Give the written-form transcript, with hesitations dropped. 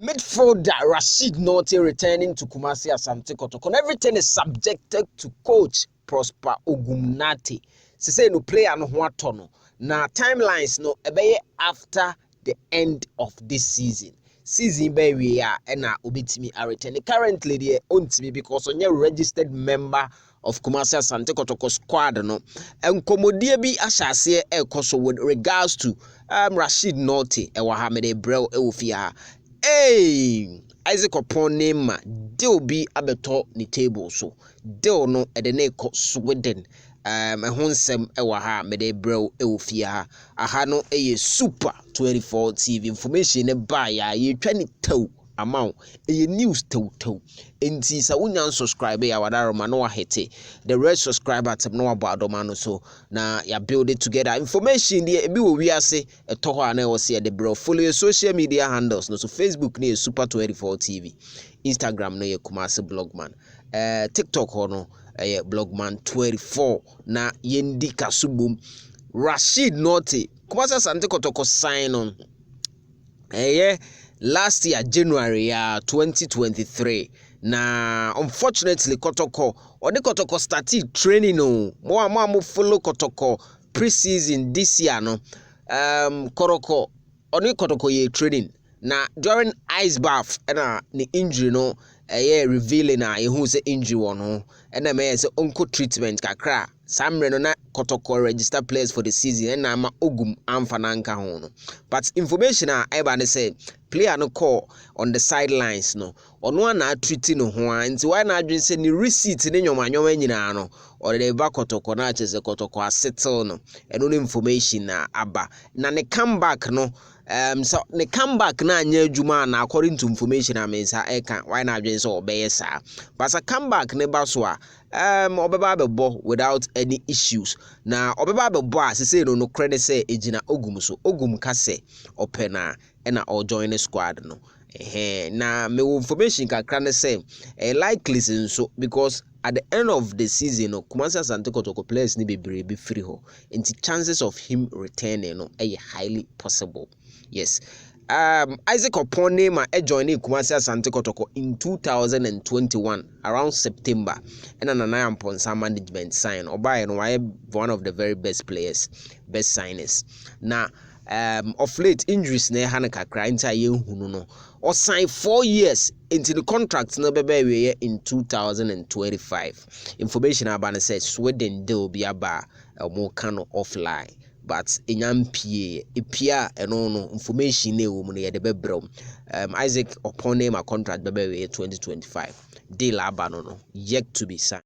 Midfielder Rashid Nortey returning to Kumasi Asante Kotoko. Everything is subjected to coach Prosper OGUM. Say no player no watono. Na timelines no ebeye after the end of this season. Season be we are na obetimi are returning. Currently the ontimi because onye registered member of Kumasi Asante Kotoko squad no. Enkomodie bi ahyase ekoso with regards to Rashid Nortey ewa ha mede brel ewofia. Hey, Isaac Oppong name deal be abeto ni table so deal no edene ko Sweden ehonsem ewa ha mede brew ewofia ha aha no eye super 24 TV information ne ba ya ye twa ni taw amount eye news taw enti sa wonya subscribe ya wadaroma no wahete the red subscriber tab no abadoma no so na ya build it together information there ebi wo wiase eto ho ana wo se de bro follow your social media handles no so Facebook ne super 24 TV Instagram no ye Kumasi blogman TikTok ho no blogman 24 na yendi kasubum Rashid Nortey Kumasi Asante Kotoko sign on last year January 2023 na unfortunately Kotoko started training no mo follow Kotoko pre-season this year no Kotoko ye training na during ice bath na the injury no revealing na who say injury one ho na me say onko treatment kakra samre no na Kotoko register players for the season na ma OGUM amfa na nka ho no but information eba ne say player no call on the sidelines no ono na treating no ho nti why na adwen say ni receipt ne nyoma nyina no or the ba Kotoko na chese Kotoko settle no eno no information na aba na ne comeback no so the comeback na anya adwuma na according to information amensa eka why na adwen so obeye sa but a comeback ne ba so a obeba bebo without any issues na obeba bebo a say no credit say ejina OGUM so OGUM ka say opena na or join the squad no na me information kakra ne say likely so because at the end of the season no Kumasi Asante Kotoko players ni bebre be free ho and chances of him returning no highly possible. Yes. Isaac Oppong name joining Kumasi Asante Kotoko in 2021 around September and an Ponsa management sign or by one of the very best players, best signers. Now of late injuries ne hanaka cry into no or sign 4 years into the contract no bebe in 2025. Information about says Sweden deal be aba more kind of offline. But enyam pie epia eno no information na wo mu na ye de bebrom Isaac Oppong name a contract bebe 2025 deal aba no yet to be signed.